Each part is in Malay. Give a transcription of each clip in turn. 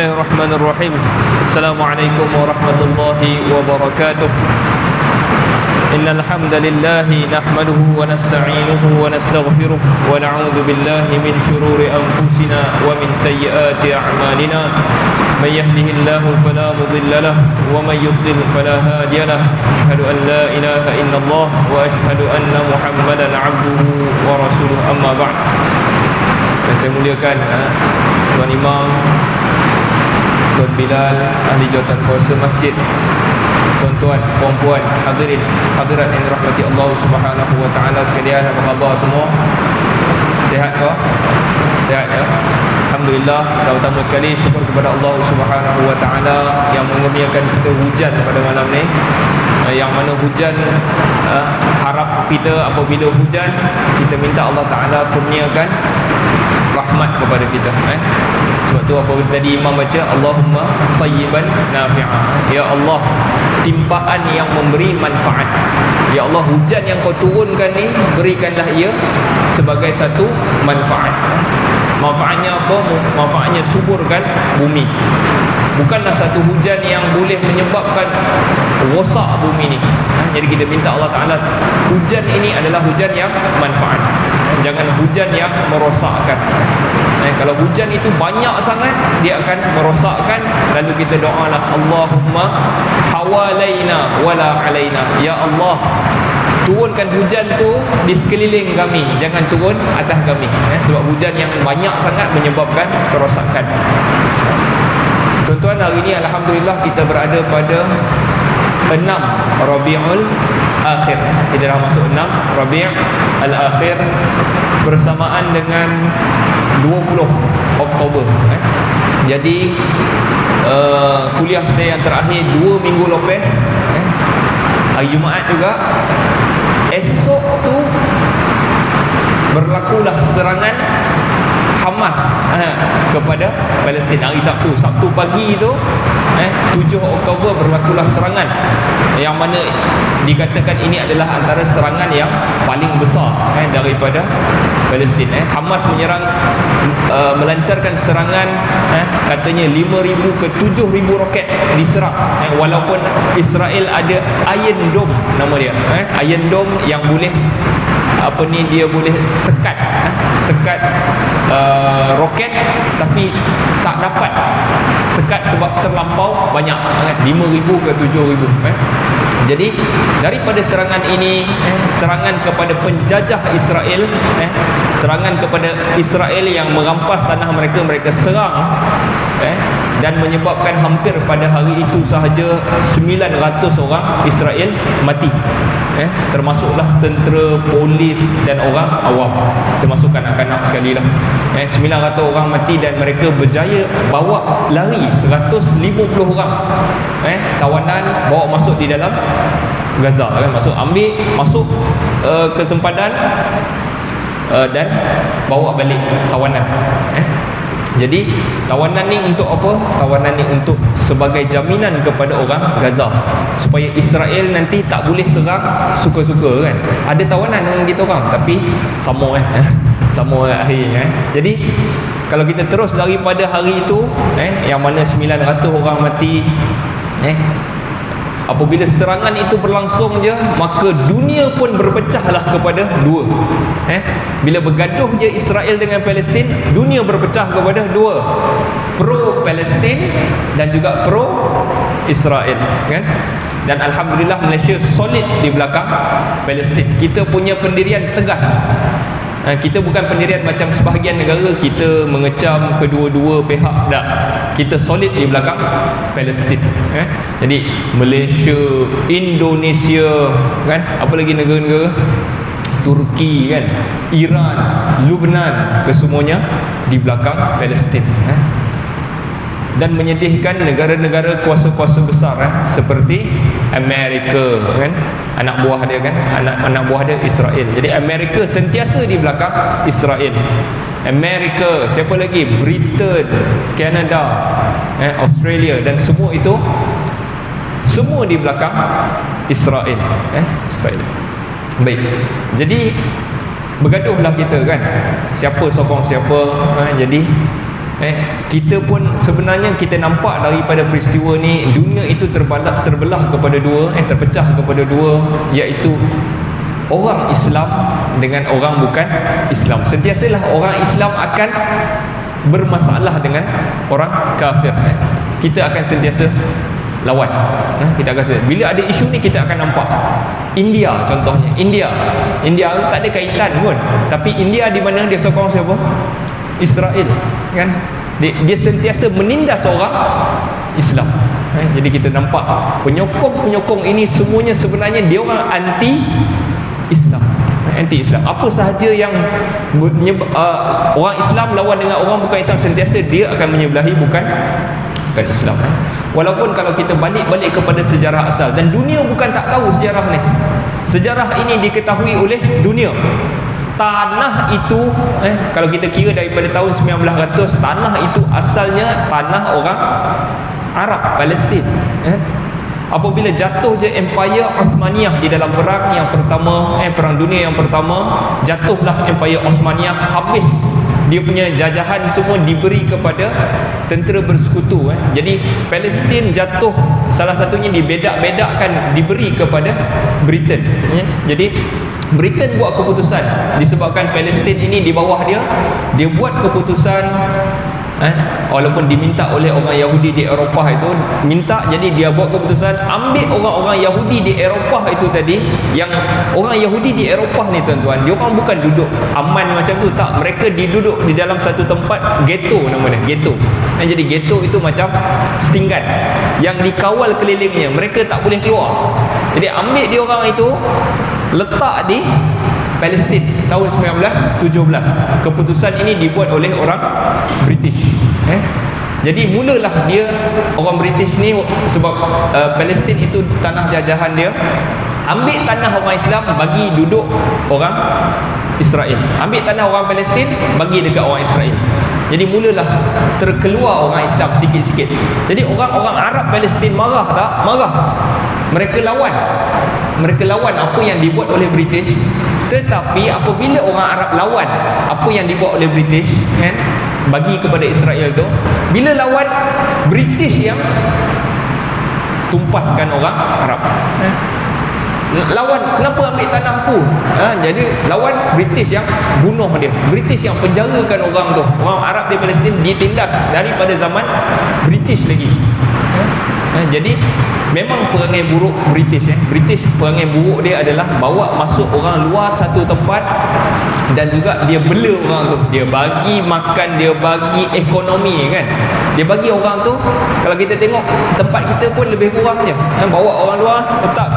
Bismillahirrahmanirrahim. Assalamualaikum warahmatullahi wabarakatuh. Innal hamdalillahi nahmaduhu wa nasta'inuhu wa nastaghfiruh wa na'udzu billahi min shururi anfusina wa min sayyiati a'malina. May yahdihillahu fala mudilla lahu wa may yudlil fala hadiya lahu. Asyhadu an la ilaha illallah wa asyhadu anna Muhammadan 'abduhu wa rasuluh. Amma ba'd. Saya muliakan Tuan Imam, Tuan Bilal, ahli jawatan kuasa masjid, tuan-tuan, puan-puan, hadirin, hadirat yang dirahmati Allah Subhanahu wa taala sekalian, apa khabar semua? Sihat ke? Sihat ya? Alhamdulillah. Pertama sekali syukur kepada Allah Subhanahu wa taala yang mengurniakan kita hujan pada malam ni. Yang mana hujan, harap kita apabila hujan, kita minta Allah Taala kurniakan rahmat kepada kita. Sebab tu apabila tadi Imam baca Allahumma sayyiban nafi'ah, ya Allah, timpaan yang memberi manfaat. Ya Allah, hujan yang kau turunkan ni, berikanlah ia sebagai satu manfaat. Manfaatnya apa? Manfaatnya suburkan bumi. Bukanlah satu hujan yang boleh menyebabkan rosak bumi ni. Jadi kita minta Allah Ta'ala, hujan ini adalah hujan yang manfaat, jangan hujan yang merosakkan. Kalau hujan itu banyak sangat, dia akan merosakkan. Lalu kita doalah, Allahumma hawalaina wala alaina, ya Allah, turunkan hujan tu di sekeliling kami, jangan turun atas kami. Sebab hujan yang banyak sangat menyebabkan kerosakan. Tuan-tuan, hari ini Alhamdulillah kita berada pada 6 Rabiul Akhir. Kita dah masuk 6 Rabiul Akhir bersamaan dengan 20 Oktober. Jadi kuliah saya yang terakhir 2 minggu lepas, hari Jumaat juga. Esok tu berlakulah serangan Hamas kepada Palestin. Hari Sabtu pagi tu 7 Oktober berlakulah serangan yang mana dikatakan ini adalah antara serangan yang paling besar daripada Palestin. Hamas menyerang, melancarkan serangan, katanya 5,000 ke 7,000 roket diserang. Walaupun Israel ada Iron Dome, nama dia, Iron Dome yang boleh dia boleh sekat roket, tapi tak dapat sekat sebab terlampau banyak, 5,000 ke 7,000. Jadi daripada serangan ini, serangan kepada penjajah Israel, serangan kepada Israel yang merampas tanah mereka, mereka serang, dan menyebabkan hampir pada hari itu sahaja 900 orang Israel mati, termasuklah tentera, polis dan orang awam, termasuk kanak-kanak sekali lah. 900 orang mati dan mereka berjaya bawa lari 150 orang tawanan, bawa masuk di dalam Gaza, masuk ke sempadan, dan bawa balik tawanan. Jadi tawanan ni untuk apa? Tawanan ni untuk sebagai jaminan kepada orang Gaza, supaya Israel nanti tak boleh serang suka-suka kan. Ada tawanan dengan kita orang, tapi sama sama akhir. Jadi kalau kita terus daripada hari itu, yang mana 900 orang mati, apabila serangan itu berlangsung je, maka dunia pun berpecahlah kepada dua. Bila bergaduh je Israel dengan Palestin, dunia berpecah kepada dua, pro Palestin dan juga pro Israel, kan? Dan Alhamdulillah Malaysia solid di belakang Palestin. Kita punya pendirian tegas. Kita bukan pendirian macam sebahagian negara, kita mengecam kedua-dua pihak, tak. Kita solid di belakang Palestin. Jadi Malaysia, Indonesia, kan, apa lagi negara-negara, Turki, kan, Iran, Lebanon, kesemuanya di belakang Palestin. Dan menyedihkan negara-negara kuasa-kuasa besar, seperti Amerika, kan, anak buah dia, kan, anak buah dia Israel. Jadi Amerika sentiasa di belakang Israel. Amerika, siapa lagi? Britain, Canada, Australia, dan semua itu semua di belakang Israel. Israel. Baik. Jadi bergaduhlah kita, kan, siapa sokong siapa. Jadi Kita pun sebenarnya kita nampak daripada peristiwa ni, dunia itu terbelah kepada dua, terpecah kepada dua, iaitu orang Islam dengan orang bukan Islam. Sentiasalah orang Islam akan bermasalah dengan orang kafir. Kita akan sentiasa lawan. Kita akan sentiasa. Bila ada isu ni kita akan nampak. India contohnya, India tak ada kaitan pun, tapi India di mana dia sokong siapa? Israel, kan? Dia sentiasa menindas orang Islam. Jadi kita nampak penyokong ini semuanya sebenarnya dia orang anti-Islam. Anti-Islam. Apa sahaja yang orang Islam lawan dengan orang bukan Islam, sentiasa dia akan menyebelahi bukan Islam. Walaupun kalau kita balik kepada sejarah asal, dan dunia bukan tak tahu sejarah ni. Sejarah ini diketahui oleh dunia. Tanah itu kalau kita kira daripada tahun 1900, tanah itu asalnya tanah orang Arab, Palestin. Apabila jatuh je Empire Osmaniyah di dalam perang yang pertama, perang dunia yang pertama, jatuhlah Empire Osmaniyah, habis dia punya jajahan semua diberi kepada tentera bersekutu. Jadi Palestin jatuh, salah satunya dibedak-bedakkan, diberi kepada Britain. Jadi Britain buat keputusan, disebabkan Palestin ini di bawah dia buat keputusan, walaupun diminta oleh orang Yahudi di Eropah itu, jadi dia buat keputusan ambil orang-orang Yahudi di Eropah itu tadi. Yang orang Yahudi di Eropah ni tuan-tuan, dia orang bukan duduk aman macam tu, tak, mereka diduduk di dalam satu tempat, ghetto namanya, ghetto. Jadi ghetto itu macam setinggan yang dikawal kelilingnya, mereka tak boleh keluar. Jadi ambil dia orang itu, letak di Palestin tahun 1917. Keputusan ini dibuat oleh orang British. Jadi mulalah dia, orang British ni, sebab Palestin itu tanah jajahan dia, ambil tanah orang Islam bagi duduk orang Israel, ambil tanah orang Palestin bagi dekat orang Israel. Jadi mulalah terkeluar orang Islam sikit-sikit. Jadi orang-orang Arab Palestin marah tak? Marah. Mereka lawan apa yang dibuat oleh British. Tetapi apabila orang Arab lawan apa yang dibuat oleh British, bagi kepada Israel tu, bila lawan, British yang tumpaskan orang Arab. Lawan, kenapa ambil tanah aku? Jadi lawan, British yang bunuh dia, British yang penjarakan orang tu. Orang Arab di Palestin ditindas daripada zaman British lagi. Jadi memang perangai buruk British. British perangai buruk dia adalah bawa masuk orang luar satu tempat, dan juga dia bela orang tu, dia bagi makan, dia bagi ekonomi, kan. Dia bagi orang tu, kalau kita tengok tempat kita pun lebih kurang je, bawa orang luar letak.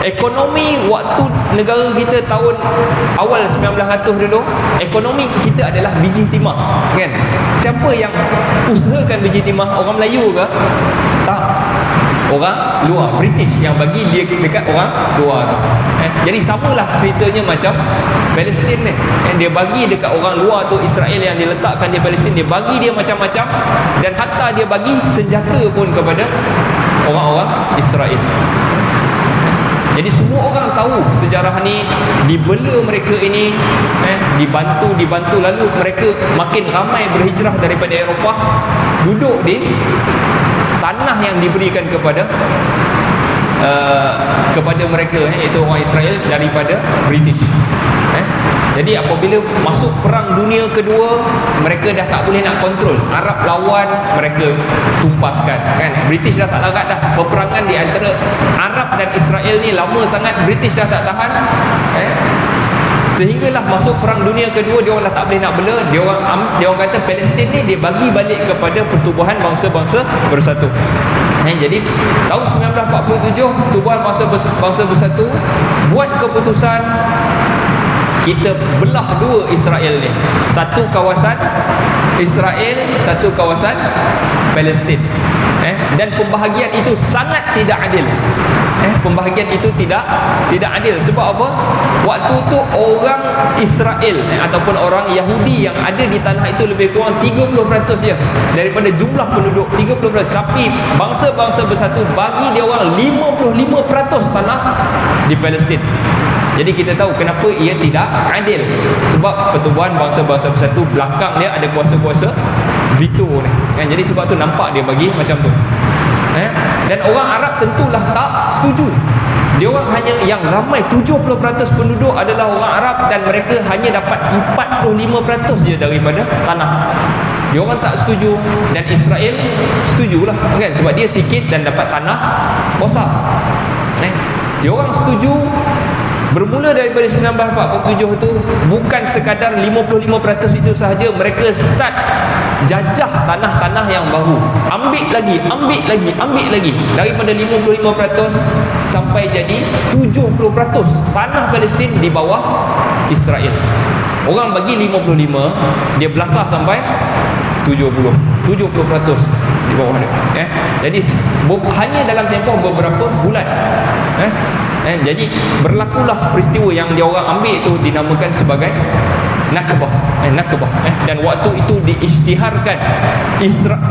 Ekonomi waktu negara kita tahun awal 1900 dulu, ekonomi kita adalah biji timah, kan. Siapa yang usahakan biji timah? Orang Melayu ke? Tak. Orang luar, British yang bagi dia dekat orang luar. Jadi samalah ceritanya macam Palestin ni. Dia bagi dekat orang luar tu, Israel yang diletakkan di Palestin, dia bagi dia macam-macam, dan hatta dia bagi senjata pun kepada orang-orang Israel. Jadi semua orang tahu sejarah ni, dibela mereka ini, dibantu, lalu mereka makin ramai berhijrah daripada Eropah, duduk di tanah yang diberikan kepada mereka, iaitu orang Israel daripada British. Jadi apabila masuk perang dunia kedua, mereka dah tak boleh nak kontrol. Arab lawan, mereka tumpaskan, kan. British dah tak larat dah. Peperangan di antara Arab dan Israel ni lama sangat, British dah tak tahan. Sehinggalah masuk perang dunia kedua, dia orang dah tak boleh nak bela. Dia orang kata Palestin ni dia bagi balik kepada pertubuhan bangsa-bangsa bersatu. Jadi tahun 1947 Pertubuhan Bangsa Bersatu buat keputusan, kita belah dua Israel ni, satu kawasan Israel, satu kawasan Palestin. Dan pembahagian itu sangat tidak adil. Pembahagian itu tidak adil. Sebab apa? Waktu tu orang Israel ataupun orang Yahudi yang ada di tanah itu lebih kurang 30% dia daripada jumlah penduduk, 30%. Tapi bangsa-bangsa bersatu bagi dia orang 55% tanah di Palestin. Jadi kita tahu kenapa ia tidak adil. Sebab Pertubuhan Bangsa-Bangsa Bersatu belakang dia ada kuasa-kuasa veto ni kan. Jadi sebab tu nampak dia bagi macam tu. Dan orang Arab tentulah tak setuju. Dia orang hanya yang ramai 70% penduduk adalah orang Arab, dan mereka hanya dapat 45% je daripada tanah. Dia orang tak setuju, dan Israel setujulah kan, sebab dia sikit dan dapat tanah besar. Dia orang setuju. Bermula daripada 1947 tu, bukan sekadar 55% itu sahaja, mereka start jajah tanah-tanah yang baru. Ambil lagi. Daripada 55% sampai jadi 70% tanah Palestin di bawah Israel. Orang bagi 55, dia belasah sampai 70% di bawah dia. Jadi hanya dalam tempoh beberapa bulan. Jadi berlakulah peristiwa yang dia orang ambil itu dinamakan sebagai Nakbah. Dan waktu itu diisytiharkan,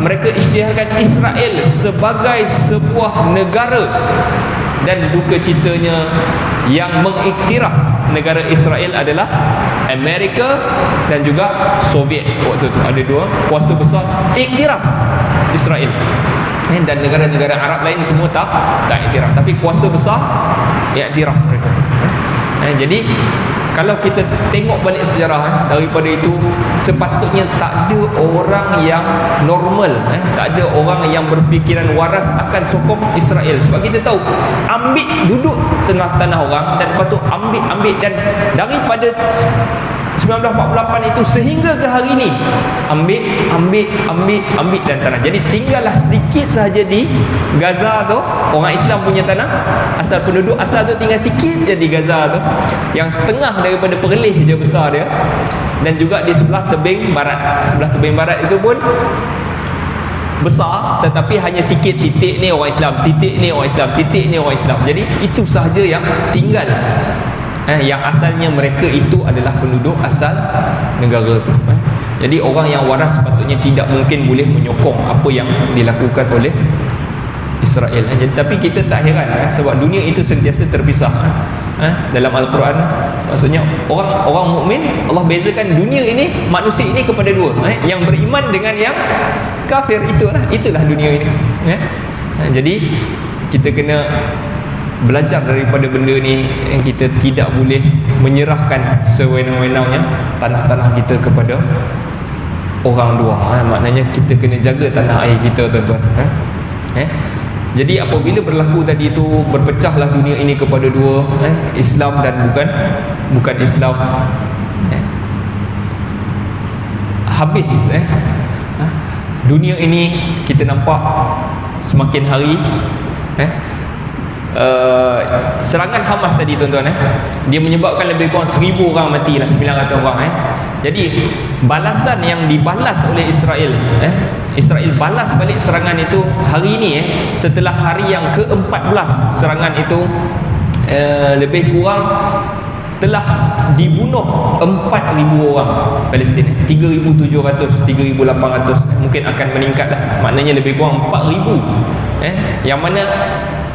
mereka isytiharkan Israel sebagai sebuah negara, dan duka citanya yang mengiktiraf negara Israel adalah Amerika dan juga Soviet. Waktu itu ada dua kuasa besar iktiraf Israel, dan negara-negara Arab lain semua tak iktiraf, tapi kuasa besar iktiraf mereka. Jadi kalau kita tengok balik sejarah, daripada itu sepatutnya tak ada orang yang normal, tak ada orang yang berfikiran waras akan sokong Israel. Sebab kita tahu, ambil duduk tengah tanah orang, dan lepas tu ambil, dan daripada 1948 itu sehingga ke hari ini ambil dan tanah. Jadi tinggallah sedikit sahaja di Gaza tu, orang Islam punya tanah, asal penduduk asal tu tinggal sikit je di Gaza tu, yang setengah daripada perlih dia besar dia. Dan juga di sebelah tebing barat itu pun besar, tetapi hanya sikit. Titik ni orang Islam, titik ni orang Islam, titik ni orang Islam. Jadi itu sahaja yang tinggal. Yang asalnya mereka itu adalah penduduk asal negara itu. Jadi orang yang waras sepatutnya tidak mungkin boleh menyokong apa yang dilakukan oleh Israel. Jadi, tapi kita tak heran, sebab dunia itu sentiasa terpisah. Dalam Al-Quran, maksudnya orang mukmin, Allah bezakan dunia ini, manusia ini kepada dua, yang beriman dengan yang kafir. Itulah dunia ini. Jadi kita kena belajar daripada benda ni. Kita tidak boleh menyerahkan sewenang-wenangnya tanah-tanah kita kepada orang luar. Maknanya kita kena jaga tanah air kita, tuan-tuan. Jadi apabila berlaku tadi itu, berpecahlah dunia ini kepada dua, Islam dan bukan Islam. Habis dunia ini kita nampak semakin hari serangan Hamas tadi, tuan-tuan, dia menyebabkan lebih kurang 1000 orang mati lah, 900 orang. Jadi balasan yang dibalas oleh Israel, Israel balas balik serangan itu hari ini, setelah hari yang ke-14 serangan itu, lebih kurang telah dibunuh 4,000 orang Palestin. 3,700, 3,800, mungkin akan meningkat lah, maknanya lebih kurang 4,000. Yang mana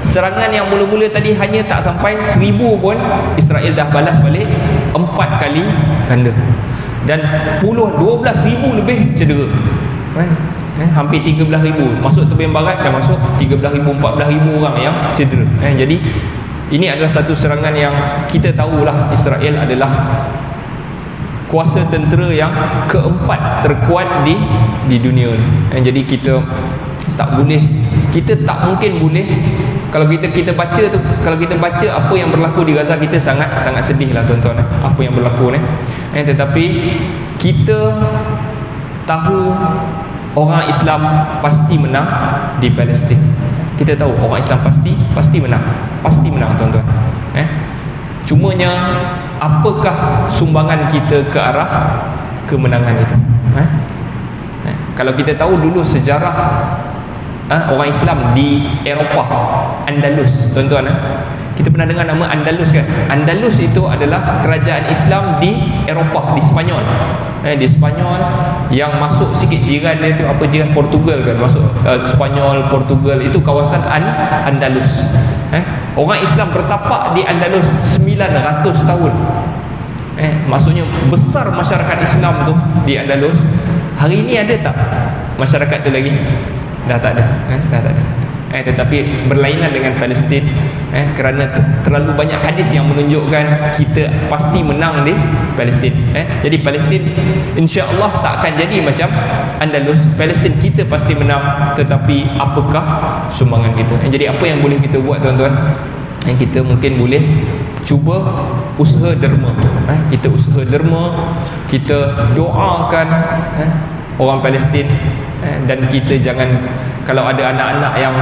serangan yang mula-mula tadi hanya tak sampai 1,000 pun, Israel dah balas balik 4 kali ganda, dan 12,000 lebih cedera. Hampir 13,000 masuk tebing barat, dan masuk 13,000, 14,000 orang yang cedera. Jadi ini adalah satu serangan yang kita tahulah Israel adalah kuasa tentera yang keempat terkuat di dunia ni. Jadi kita tak mungkin boleh, kalau kita baca tu, kalau kita baca apa yang berlaku di Gaza, kita sangat sedih lah, tuan-tuan, apa yang berlaku ni. Tetapi kita tahu orang Islam pasti menang di Palestin. Kita tahu orang Islam pasti menang, tuan-tuan. Cumanya apakah sumbangan kita ke arah kemenangan itu? Kalau kita tahu dulu sejarah orang Islam di Eropah, Andalus, tuan-tuan, kita pernah dengar nama Andalus kan? Andalus itu adalah kerajaan Islam di Eropah, di Spanyol. Di Spanyol, yang masuk sikit jiran dia tu, apa jiran Portugal kan, masuk Spanyol, Portugal, itu kawasan Andalus. Orang Islam bertapak di Andalus 900 tahun. Maksudnya besar masyarakat Islam tu di Andalus. Hari ini ada tak masyarakat tu lagi? Dah tak ada, dah tak ada. Tetapi berlainan dengan Palestin, kerana terlalu banyak hadis yang menunjukkan kita pasti menang di Palestin. Jadi Palestin insya-Allah tak akan jadi macam Andalus. Palestin kita pasti menang, tetapi apakah sumbangan kita? Jadi apa yang boleh kita buat tuan-tuan? Kita mungkin boleh cuba usaha derma. Kita usaha derma, kita doakan orang Palestin, dan kita jangan, kalau ada anak-anak yang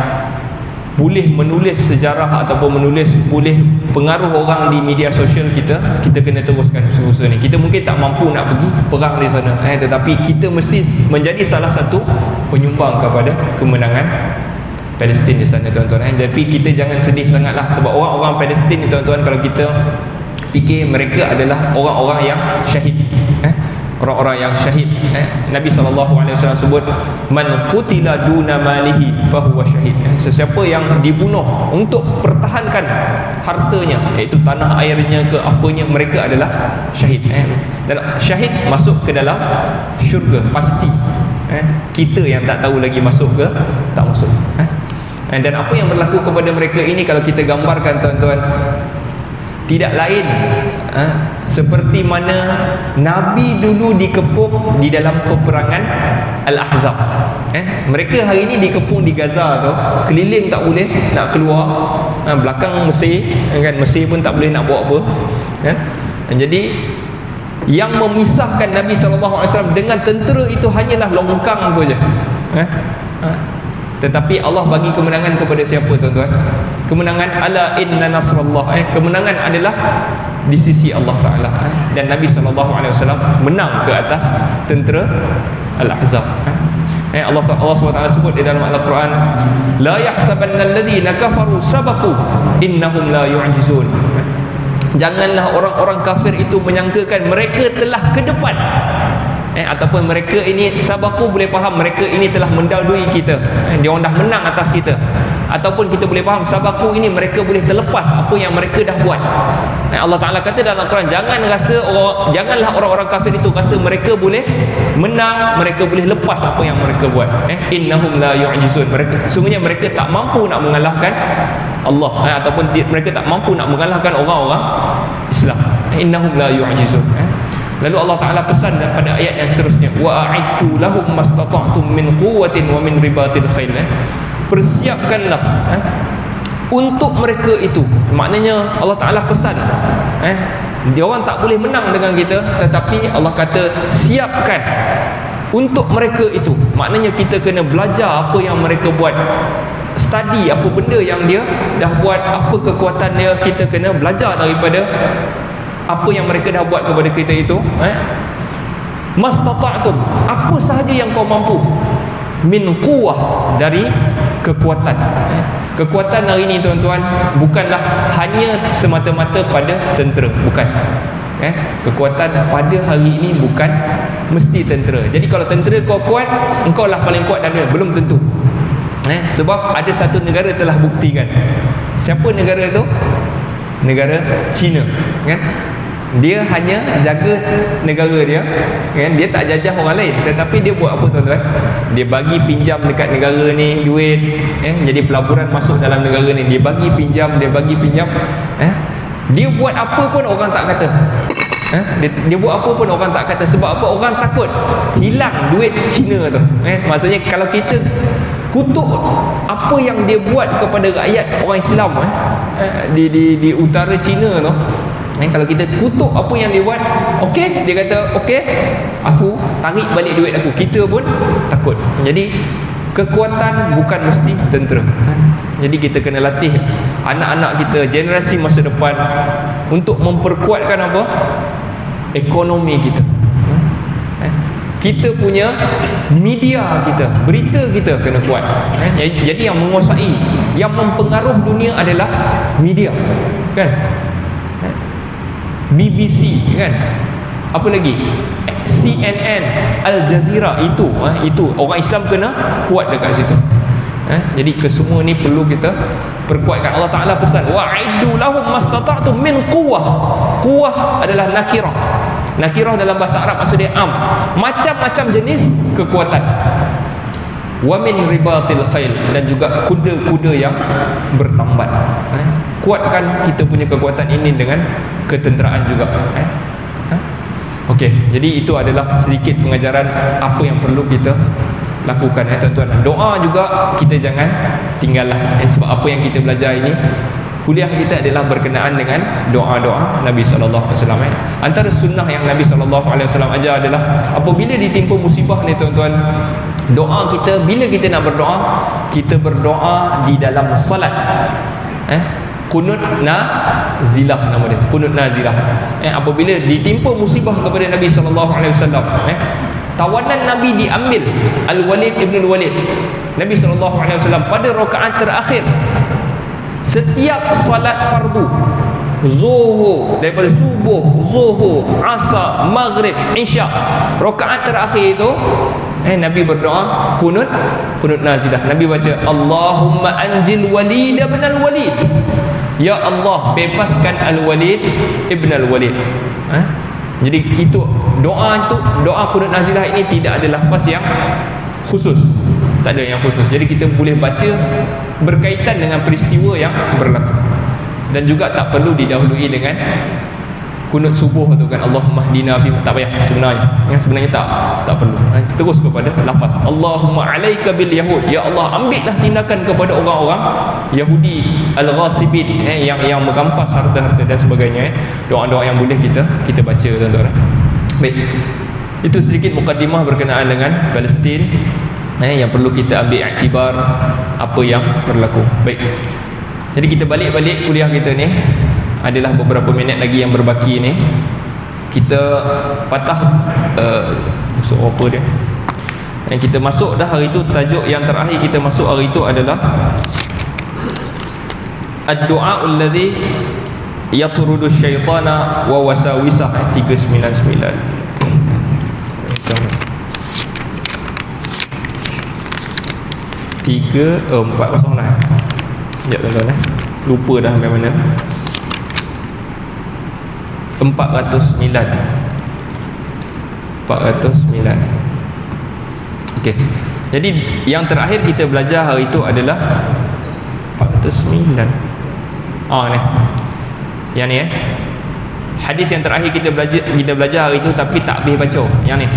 boleh menulis sejarah ataupun boleh pengaruh orang di media sosial kita kena teruskan usaha-usaha ni. Kita mungkin tak mampu nak pergi perang di sana, tetapi kita mesti menjadi salah satu penyumbang kepada kemenangan Palestin di sana tuan-tuan. Tapi kita jangan sedih sangatlah, sebab orang-orang Palestin ni tuan-tuan, kalau kita fikir mereka adalah orang-orang yang syahid, orang-orang yang syahid. Nabi SAW sebut, man qutila duna malihi fahuwa syahid. Sesiapa yang dibunuh untuk pertahankan hartanya, iaitu tanah airnya ke apanya, mereka adalah syahid. Dan syahid masuk ke dalam syurga pasti. Kita yang tak tahu lagi masuk ke tak masuk. Dan apa yang berlaku kepada mereka ini, kalau kita gambarkan tuan-tuan, tidak lain seperti mana Nabi dulu dikepung di dalam peperangan Al-Ahzab. Mereka hari ini dikepung di Gaza tu, keliling tak boleh nak keluar, belakang Mesir kan, Mesir pun tak boleh nak buat apa. Jadi yang memisahkan Nabi SAW dengan tentera itu hanyalah longkang tu je. Tetapi Allah bagi kemenangan kepada siapa tuan-tuan? Kemenangan, ala inna nasrallah, kemenangan adalah di sisi Allah Ta'ala. Dan Nabi SAW menang ke atas tentera Al-Ahzab. Allah SWT sebut di dalam Al-Quran, la yahsabanna alladhina kafaru sabaqu innahum la yu'jizun. Janganlah orang-orang kafir itu menyangkakan mereka telah ke depan, ataupun mereka ini, sabaku boleh faham mereka ini telah mendahului kita, dia orang dah menang atas kita. Ataupun kita boleh faham sabaku ini mereka boleh terlepas apa yang mereka dah buat. Allah Ta'ala kata dalam Al-Quran, janganlah orang-orang kafir itu rasa mereka boleh menang, mereka boleh lepas apa yang mereka buat. Innahum la yu'jizun, sungguhnya mereka tak mampu nak mengalahkan Allah, ataupun mereka tak mampu nak mengalahkan orang-orang Islam. Innahum la yu'jizun. Lalu Allah Ta'ala pesan pada ayat yang seterusnya, wa a'idtu lahum mastata'tum min quwwatin wa min ribatil khail. Persiapkanlah untuk mereka itu. Maknanya Allah Ta'ala pesan, dia orang tak boleh menang dengan kita, tetapi Allah kata siapkan untuk mereka itu. Maknanya kita kena belajar apa yang mereka buat, study apa benda yang dia dah buat, apa kekuatan dia. Kita kena belajar daripada apa yang mereka dah buat kepada kita itu. Mastata'tum, apa sahaja yang kau mampu, min quwwah, dari kekuatan. Kekuatan hari ini tuan-tuan bukanlah hanya semata-mata pada tentera, bukan. Kekuatan pada hari ini bukan mesti tentera. Jadi kalau tentera kau kuat, engkau lah paling kuat dan dia, belum tentu. Sebab ada satu negara telah buktikan. Siapa negara itu? Negara China, kan? Dia hanya jaga negara dia, kan? Dia tak jajah orang lain, tetapi dia buat apa tuan-tuan? Dia bagi pinjam dekat negara ni duit, jadi pelaburan masuk dalam negara ni, dia bagi pinjam. Dia buat apa pun orang tak kata. Dia buat apa pun orang tak kata. Sebab apa? Orang takut hilang duit Cina tu. Maksudnya kalau kita kutuk apa yang dia buat kepada rakyat orang Islam di utara Cina tu, kalau kita kutuk apa yang dia buat, okey, dia kata okey, aku tarik balik duit aku, kita pun takut. Jadi kekuatan bukan mesti tentera. Jadi kita kena latih anak-anak kita, generasi masa depan, untuk memperkuatkan apa? Ekonomi kita. Kita punya media kita, berita kita kena kuat. Jadi yang menguasai, yang mempengaruhi dunia adalah media, kan? BBC, kan? Apa lagi? CNN, Al Jazeera, itu orang Islam kena kuat dekat situ. Jadi kesemua ni perlu kita perkuatkan. Allah Ta'ala pesan, wa'iddu lahum mastata'tum min quwwah. Quwwah adalah nakirah. Nakirah dalam bahasa Arab maksudnya am. Macam-macam jenis kekuatan. Wa min ribatil khail, dan juga kuda-kuda yang bertambat. Kuatkan kita punya kekuatan ini dengan ketenteraan juga. Okey, jadi itu adalah sedikit pengajaran apa yang perlu kita lakukan, tuan-tuan. Doa juga kita jangan tinggallah, sebab apa yang kita belajar ini, kuliah kita adalah berkenaan dengan doa-doa Nabi SAW. Antara sunnah yang Nabi SAW ajar adalah apabila ditimpa musibah ni, tuan-tuan, doa kita, bila kita nak berdoa, kita berdoa di dalam salat. Kunut nazilah nama dia, kunut nazilah. Apabila ditimpa musibah kepada Nabi SAW, tawanan Nabi diambil, Al-Walid ibn Al-Walid. Nabi SAW pada rakaat terakhir setiap salat fardu, zuhur, daripada subuh, zuhur, asar, maghrib, isyak, rakaat terakhir itu Nabi berdoa kunut nazilah. Nabi baca Allahumma anjil Walid ibn Al-Walid, ya Allah bebaskan Al-Walid ibn Al-Walid. Jadi itu doa kunut nazilah ini tidak ada lafaz yang khusus, tak ada yang khusus. Jadi kita boleh baca berkaitan dengan peristiwa yang berlaku, dan juga tak perlu didahului dengan kunut subuh tu kan, Allahumma hdina fi, tak payah sebenarnya tak perlu. Terus kepada lafaz Allahumma alaika bil yahud, ya Allah ambillah tindakan kepada orang-orang Yahudi al-ghasibin, yang merampas harta-harta dan sebagainya. Doa-doa yang boleh kita baca, tuan-tuan. Baik, itu sedikit mukadimah berkenaan dengan Palestin, yang perlu kita ambil iktibar apa yang berlaku. Baik, jadi kita balik kuliah kita ni, adalah beberapa minit lagi yang berbaki ni. Kita patah masuk apa dia, yang kita masuk dah hari tu. Tajuk yang terakhir kita masuk hari tu adalah ad-du'a alladhi yatrudu syaitana wa wasawisah, 399. 409 lah. Sekejap, tuan-tuan, lupa dah sampai mana. 409. Okey. Jadi yang terakhir kita belajar hari itu adalah 409. Ni. Yang ni hadis yang terakhir kita belajar hari itu, tapi tak habis baca. Yang ni.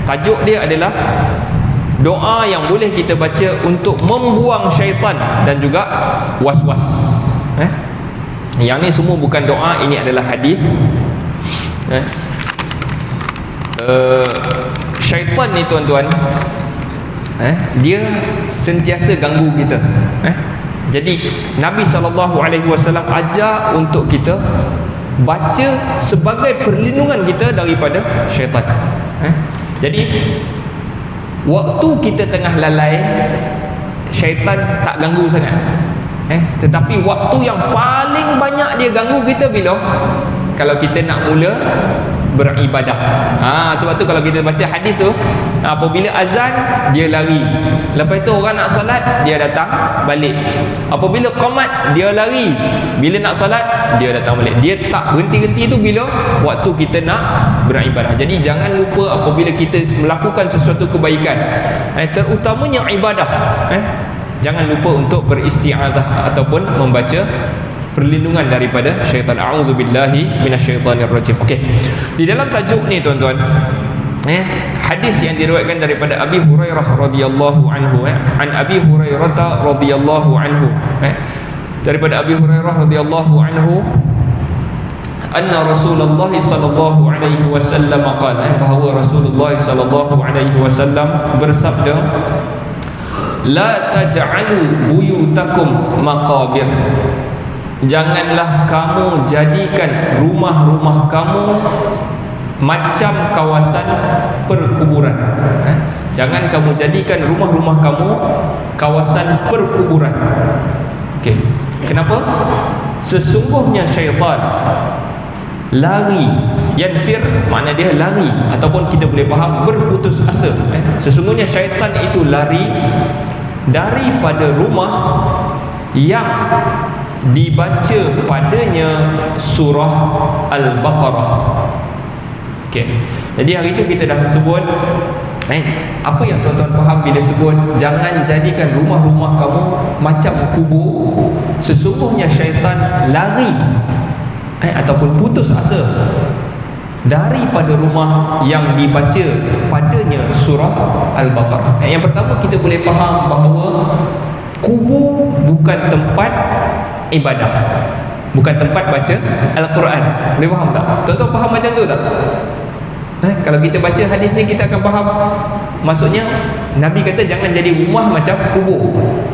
Tajuk dia adalah doa yang boleh kita baca untuk membuang syaitan dan juga was-was. Yang ni semua bukan doa, ini adalah hadis. Syaitan ni, tuan-tuan, dia sentiasa ganggu kita. Jadi Nabi SAW ajar untuk kita baca sebagai perlindungan kita daripada syaitan. Jadi waktu kita tengah lalai, syaitan tak ganggu sangat. Tetapi waktu yang paling banyak dia ganggu kita bila? Kalau kita nak mula beribadah. Sebab tu kalau kita baca hadis tu, apabila azan dia lari, lepas tu orang nak solat dia datang balik, apabila qamat dia lari, bila nak solat dia datang balik. Dia tak berhenti-henti tu bila waktu kita nak beribadah. Jadi jangan lupa apabila kita melakukan sesuatu kebaikan, terutamanya ibadah, jangan lupa untuk beristi'adzah ataupun membaca perlindungan daripada syaitan. A'udzubillahi minasyaitonirrajim. Okey. Di dalam tajuk ni, tuan-tuan, hadis yang diriwayatkan daripada Abi Hurairah radhiyallahu anhu, an Abi Hurairah radhiyallahu anhu, daripada Abi Hurairah radhiyallahu anhu, anna Rasulullah sallallahu alaihi wasallam qala, bahawa Rasulullah sallallahu alaihi wasallam bersabda, la taj'alu buyutakum maqabir, janganlah kamu jadikan rumah-rumah kamu macam kawasan perkuburan. Jangan kamu jadikan rumah-rumah kamu kawasan perkuburan. Okey. Kenapa? Sesungguhnya syaitan lari, yanfir makna dia lari, ataupun kita boleh faham berputus asa. Sesungguhnya syaitan itu lari daripada rumah yang dibaca padanya surah Al-Baqarah. Okey. Jadi hari itu kita dah sebut apa yang tuan-tuan faham bila sebut jangan jadikan rumah-rumah kamu macam kubur. Sesungguhnya syaitan lari ataupun putus asa daripada rumah yang dibaca padanya surah Al-Baqarah. Yang pertama, kita boleh faham bahawa kubur bukan tempat ibadah, bukan tempat baca Al-Quran. Boleh faham tak? Tuan-tuan faham macam tu tak? Kalau kita baca hadis ni, kita akan faham. Maksudnya Nabi kata jangan jadi rumah macam kubur.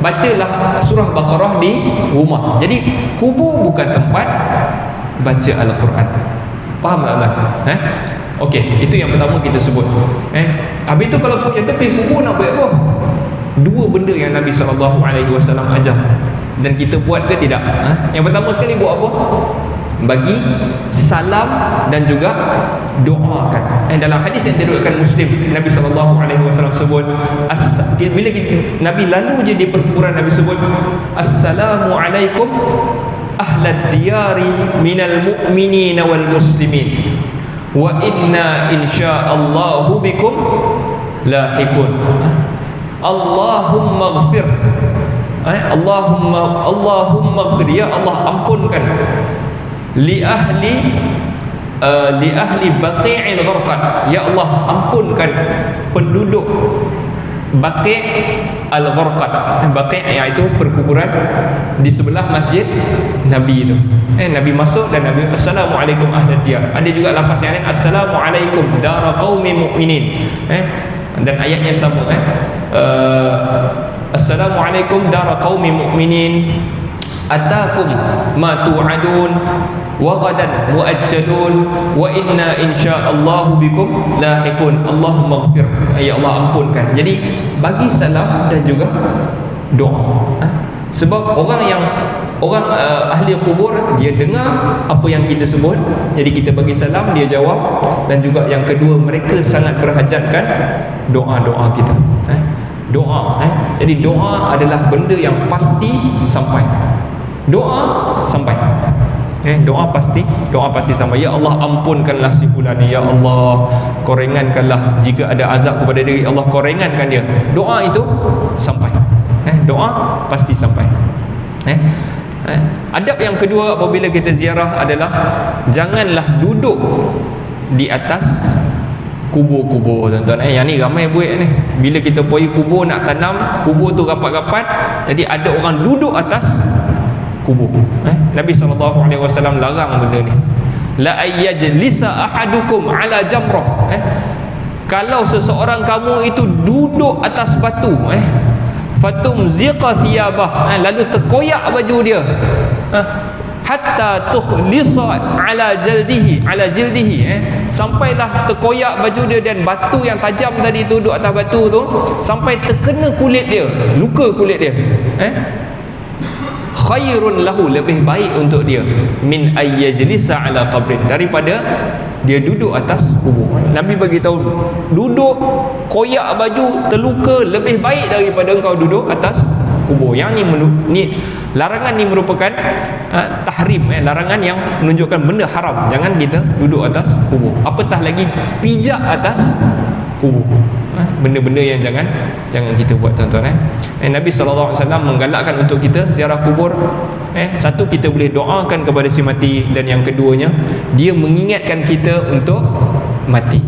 Bacalah surah Baqarah di rumah. Jadi kubur bukan tempat baca Al-Quran. Faham tak tuan? Okey, itu yang pertama kita sebut. Habis tu kalau yang tepi kubur nak buat apa? Dua benda yang Nabi SAW ajar, dan kita buat ke tidak? Yang pertama sekali, buat apa? Bagi salam dan juga doakan. Dalam hadis yang diriwayatkan Muslim, Nabi SAW sebut, bila Nabi lalu je di perkuburan, Nabi sebut, Assalamualaikum ahlad diyari minal mu'minin wal muslimin wa inna insya'allahu bikum lahikun. Allahumma ghafir, Allahumma ghafir, ya Allah ampunkan li ahli Baqi'il Gharqad, ya Allah ampunkan penduduk Baqi' Al-Gharqad. Baqi' iaitu perkuburan di sebelah masjid Nabi itu. Nabi masuk dan Nabi Assalamualaikum ahlad diyar. Ada juga lafaz yang lain, Assalamualaikum dara qaumi mu'minin. Dan ayatnya sama. Assalamualaikum dara qaumi mu'minin atakum ma tu'adun wa ghadan muajjalun wa inna insya'allahu bikum lahikun. Allahumma ghafir, ya Allah ampunkan. Jadi bagi salam dan juga doa. Sebab orang ahli kubur, dia dengar apa yang kita sebut, jadi kita bagi salam, dia jawab. Dan juga yang kedua, mereka sangat berhajatkan doa-doa kita. Doa, jadi doa adalah benda yang pasti sampai. Doa sampai. Doa pasti sampai. Ya Allah ampunkanlah si fulan ni, ya Allah kau ringankanlah jika ada azab kepada dia, ya Allah kau ringankan dia. Doa itu sampai. Doa pasti sampai. Adab yang kedua apabila kita ziarah adalah janganlah duduk di atas kubur-kubur, tuan-tuan. Yang ni ramai buat ni. Bila kita pergi kubur nak tanam, kubur tu rapat-rapat, jadi ada orang duduk atas kubur. Nabi SAW larang benda ni. La ayyajlisa ahadukum ala jamrah. Kalau seseorang kamu itu duduk atas batu, fatumziqa thiyabah, lalu terkoyak baju dia, hatta tukhlisa ala jildihi, sampailah terkoyak baju dia dan batu yang tajam tadi tu, duduk atas batu tu sampai terkena kulit dia, luka kulit dia, khairun lahu, lebih baik untuk dia, min ayyajlisa ala qabrin, daripada dia duduk atas kubur. Nabi bagi tahu, duduk koyak baju terluka lebih baik daripada engkau duduk atas kubur. Yang ni larangan ni merupakan tahrim, larangan yang menunjukkan benda haram. Jangan kita duduk atas kubur, apatah lagi pijak atas kubur. Benda-benda yang jangan kita buat, tuan-tuan. Nabi SAW menggalakkan untuk kita ziarah kubur. Satu, kita boleh doakan kepada si mati, dan yang keduanya, dia mengingatkan kita untuk mati.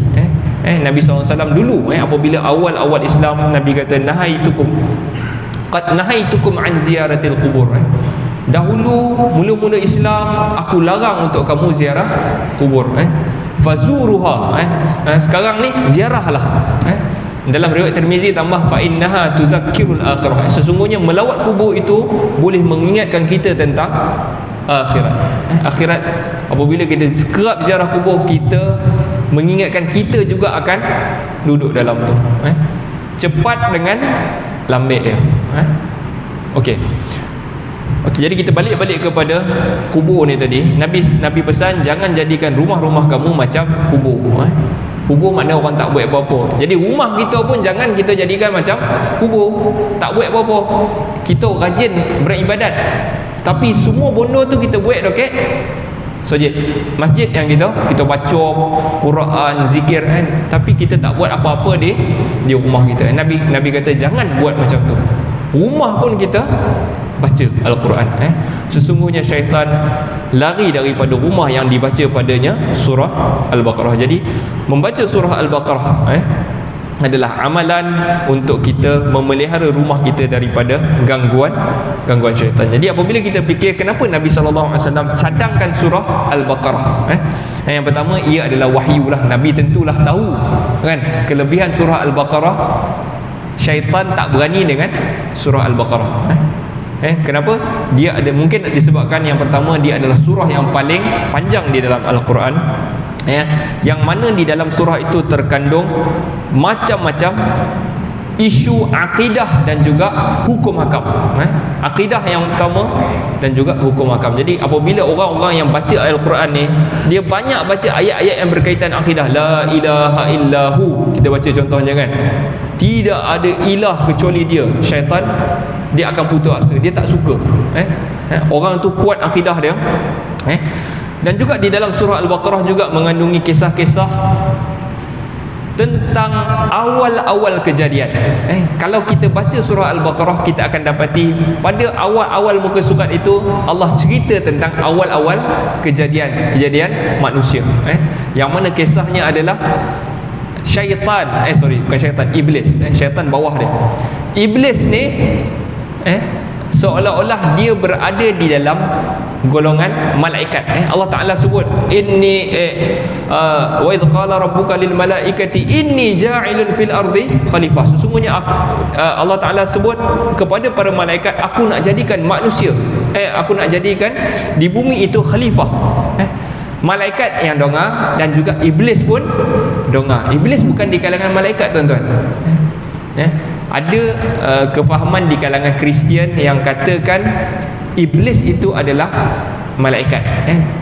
Nabi SAW dulu apabila awal-awal Islam, Nabi kata qad nahaitukum an ziyaratil kubur. Dahulu mula-mula Islam, aku larang untuk kamu ziarah kubur. Fazuruha, sekarang ni ziarahlah. Dalam riwayat Tirmizi tambah fa innaha tuzakkirul akhirah, sesungguhnya melawat kubur itu boleh mengingatkan kita tentang akhirat. Akhirat, apabila kita kerap ziarah kubur, kita mengingatkan kita juga akan duduk dalam tu. Cepat dengan lambat dia. Okey. Jadi kita balik kepada kubur ni tadi. Nabi pesan jangan jadikan rumah-rumah kamu macam kubur. Kubur makna orang tak buat apa-apa. Jadi rumah kita pun jangan kita jadikan macam kubur, tak buat apa-apa. Kita rajin beribadat, tapi semua benda tu kita buat dekat Sujud masjid yang kita baca Quran, zikir kan, tapi kita tak buat apa-apa di rumah kita. Nabi kata jangan buat macam tu. Rumah pun kita baca Al-Quran. Sesungguhnya syaitan lari daripada rumah yang dibaca padanya surah Al-Baqarah. Jadi membaca surah Al-Baqarah adalah amalan untuk kita memelihara rumah kita daripada gangguan syaitan. Jadi apabila kita fikir kenapa Nabi SAW cadangkan surah Al-Baqarah, yang pertama ia adalah wahyu lah. Nabi tentulah tahu kan kelebihan surah Al-Baqarah. Syaitan tak berani dengan surah Al-Baqarah. Kenapa? Dia ada, mungkin disebabkan yang pertama dia adalah surah yang paling panjang di dalam Al-Quran, yang mana di dalam surah itu terkandung macam-macam isu akidah dan juga hukum hakam. Akidah yang utama dan juga hukum hakam. Jadi apabila orang-orang yang baca Al-Quran ni, dia banyak baca ayat-ayat yang berkaitan akidah. La ilaha illahu, kita baca contohnya kan, tidak ada ilah kecuali dia. Syaitan dia akan putus asa, dia tak suka. Orang tu kuat akidah dia. Dan juga di dalam surah Al-Baqarah juga mengandungi kisah-kisah tentang awal-awal kejadian. Kalau kita baca surah Al-Baqarah, kita akan dapati pada awal-awal muka surat itu Allah cerita tentang awal-awal kejadian manusia. Yang mana kisahnya adalah syaitan, bukan syaitan, iblis. Syaitan bawah dia. Iblis ni seolah-olah dia berada di dalam golongan malaikat. Allah Ta'ala sebut inni wa idh qala rabbuka lil malaikati inni ja'ilun fil ardi khalifah. Sesungguhnya Allah Ta'ala sebut kepada para malaikat, aku nak jadikan manusia, aku nak jadikan di bumi itu khalifah. Malaikat yang dongah dan juga iblis pun dongah. Iblis bukan di kalangan malaikat, tuan-tuan. Ada kefahaman di kalangan Kristian yang katakan iblis itu adalah malaikat.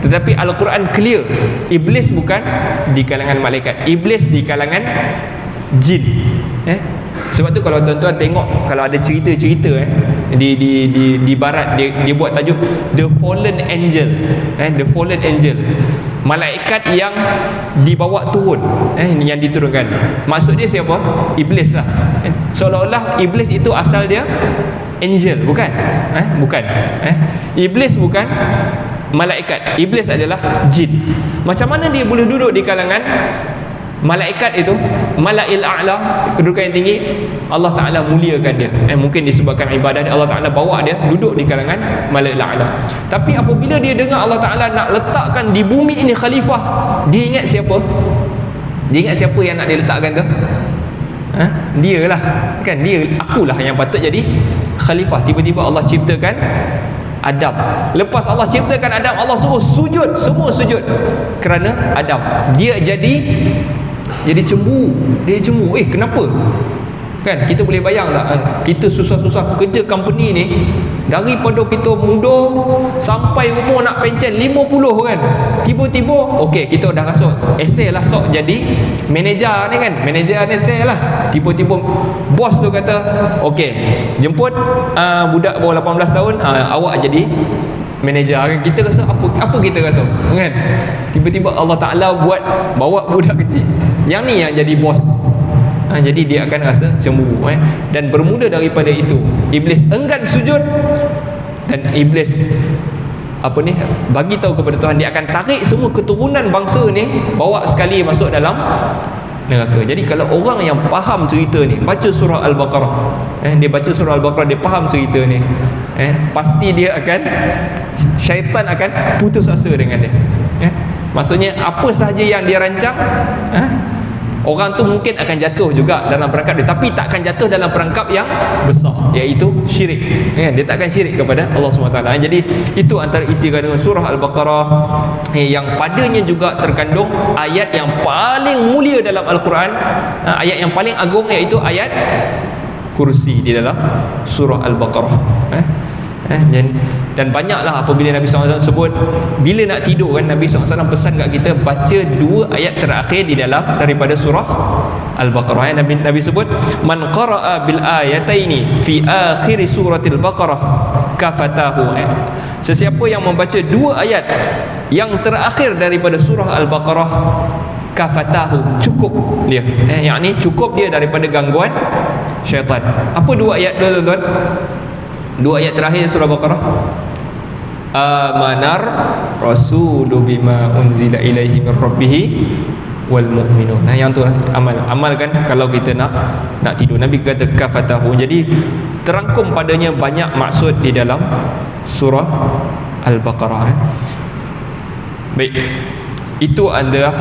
Tetapi Al-Quran clear, iblis bukan di kalangan malaikat, iblis di kalangan jin. Sebab tu kalau tuan-tuan tengok, kalau ada cerita-cerita di barat, dia buat tajuk The Fallen Angel. The Fallen Angel, malaikat yang dibawa turun, yang diturunkan. Maksud dia siapa? Iblis lah. Seolah-olah iblis itu asal dia angel, bukan? Bukan. Iblis bukan malaikat. Iblis adalah jin. Macam mana dia boleh duduk di kalangan malaikat itu? Malail a'la, kedudukan yang tinggi. Allah Ta'ala muliakan dia. Mungkin disebabkan ibadah dia, Allah Ta'ala bawa dia duduk di kalangan malail a'la. Tapi apabila dia dengar Allah Ta'ala nak letakkan di bumi ini khalifah, dia ingat siapa? Dia ingat siapa yang nak diletakkan tu? Dia lah, kan? Dia, akulah yang patut jadi khalifah. Tiba-tiba Allah ciptakan Adam. Lepas Allah ciptakan Adam, Allah suruh sujud, semua sujud kerana Adam. Dia jadi cemburu. Dia cemburu. Kenapa? Kan kita boleh bayang tak, kita susah-susah kerja company ni, daripada kita muda sampai umur nak pencen 50 kan, tiba-tiba okey, kita dah rasa esay lah sok jadi manager ni kan, manager ni esay lah. Tiba-tiba bos tu kata okey, jemput budak bawah 18 tahun, awak jadi manager. Kita rasa apa kita rasa kan? Tiba-tiba Allah Ta'ala bawa budak kecil, yang ni yang jadi bos. Jadi dia akan rasa cemburu. Dan bermula daripada itu, iblis enggan sujud, dan iblis bagi tahu kepada Tuhan, dia akan tarik semua keturunan bangsa ni, bawa sekali masuk dalam neraka. Jadi kalau orang yang faham cerita ni, baca surah Al-Baqarah, dia baca surah Al-Baqarah, dia faham cerita ni, pasti dia akan, syaitan akan putus asa dengan dia. Maksudnya apa sahaja yang dia rancang, orang tu mungkin akan jatuh juga dalam perangkap dia, tapi tak akan jatuh dalam perangkap yang besar, iaitu syirik. Dia tak akan syirik kepada Allah SWT. Jadi itu antara isi kandungan surah Al-Baqarah, yang padanya juga terkandung ayat yang paling mulia dalam Al-Quran, ayat yang paling agung, iaitu ayat kursi di dalam surah Al-Baqarah. Dan banyaklah apabila Nabi SAW sebut, bila nak tidur kan, Nabi SAW pesan kat kita baca 2 ayat terakhir di dalam daripada surah Al-Baqarah. Nabi sebut, man qara'a bil ayataini fi akhir suratil Baqarah kafatahu. Sesiapa yang membaca 2 ayat yang terakhir daripada surah Al-Baqarah, kafatahu, cukup dia, yakni cukup dia daripada gangguan syaitan. Apa 2 ayat tu tuan-tuan? 2 ayat terakhir surah Baqarah. Amanar rasulu bima unzila ilaihi min rabbih wal mu'minun. Nah, yang tu amalkan kalau kita nak tidur. Nabi kata kafatahu. Jadi terangkum padanya banyak maksud di dalam surah Al-Baqarah. Baik, itu adalah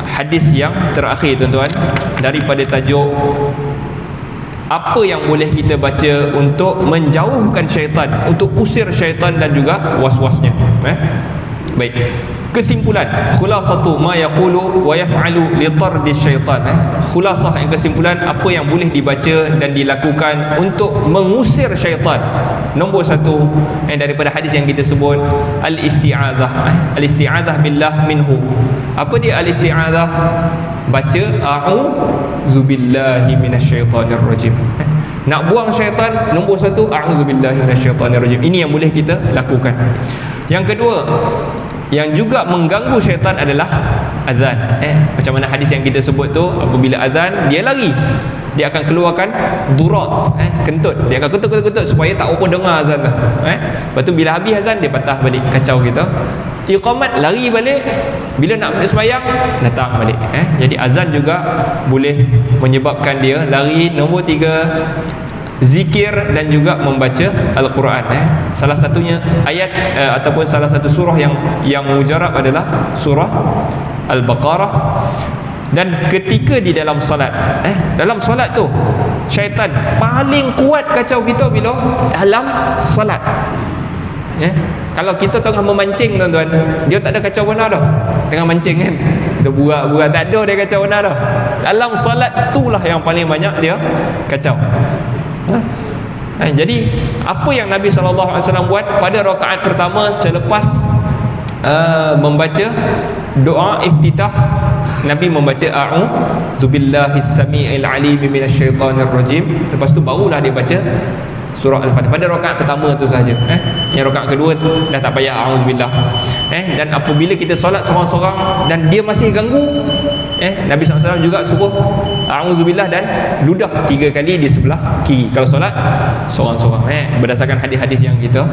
hadis yang terakhir tuan-tuan daripada tajuk apa yang boleh kita baca untuk menjauhkan syaitan, untuk usir syaitan dan juga was-wasnya. Baik, kesimpulan, khulasatu ma yaqulu wa yaf'alu li tardi syaitan. Khulasah yang kesimpulan apa yang boleh dibaca dan dilakukan untuk mengusir syaitan. Nombor 1 daripada hadis yang kita sebut, al-isti'azah. Al-isti'azah billah minhu. Apa dia al-isti'azah? Baca a'udzubillahi minasyaitonir rajim. Nak buang syaitan, nombor 1 a'udzubillahi minasyaitonir rajim. Ini yang boleh kita lakukan. Yang kedua, yang juga mengganggu syaitan adalah azan. Macam mana hadis yang kita sebut tu, apabila azan dia lari, dia akan keluarkan durat, kentut. Dia akan kentut supaya tak apa dengar azan tu. Lepas tu bila habis azan dia patah balik, kacau kita. Iqamat, lari balik. Bila nak sembahyang, datang balik. Jadi azan juga boleh menyebabkan dia lari. Nombor 3, zikir dan juga membaca Al-Quran. Salah satunya ayat ataupun salah satu surah yang mujarab adalah surah Al-Baqarah. Dan ketika di dalam solat, dalam solat tu syaitan paling kuat kacau kita bila dalam solat. Kalau kita tengah memancing tuan-tuan, dia tak ada kacau benar dah. Tengah mancing kan, dia buat tak ada dia kacau benar dah. Dalam solat itulah yang paling banyak dia kacau. Jadi apa yang Nabi SAW buat pada rakaat pertama selepas membaca doa iftitah, Nabi membaca a'udzubillahi samiil alim minasyaitonir rajim. Lepas tu barulah dia baca surah Al-Fatihah. Pada rakaat pertama tu sahaja. Yang rakaat kedua dah tak payah a'udzubillah. Dan apabila kita solat seorang-seorang dan dia masih ganggu, Nabi SAW juga suruh a'udzubillah dan ludah 3 kali di sebelah kiri kalau solat seorang-seorang. Berdasarkan hadis-hadis yang kita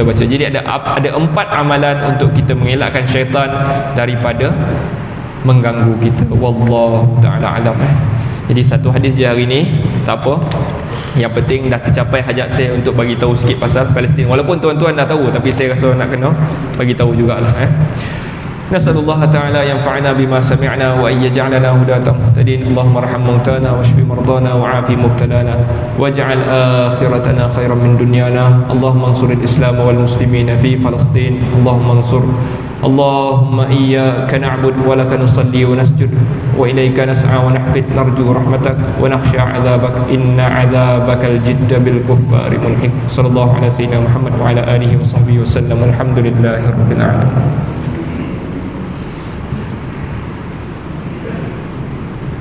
baca. Jadi ada 4 amalan untuk kita mengelakkan syaitan daripada mengganggu kita. Wallahu ta'ala alam. Jadi satu hadis je hari ni, tak apa. Yang penting dah tercapai hajat saya untuk bagi tahu sikit pasal Palestin. Walaupun tuan-tuan dah tahu, tapi saya rasa nak kena bagi tahu jugalah. Nasallallahu ta'ala yanfa'ana bima sami'na wa yaj'alana hudatan muhtadin. Allahumma arham mautana washfi mardana wa'afi mubtalana waj'al akhiratana khairan min dunyana. Allahumma ansuril Islam wal muslimin fi Palestin. Allahumma ansur. Allahumma iyyaka na'budu wa laka nusalli wa nasjud wa ilayka nas'a wa nahfid narju rahmatak wa nakhsha 'adzabak inna 'adzabakal jidda bil kuffari mulhik. Sallallahu ala sayyidina Muhammad wa ala alihi wa sahbihi wasallam. Alhamdulillahirabbil alamin.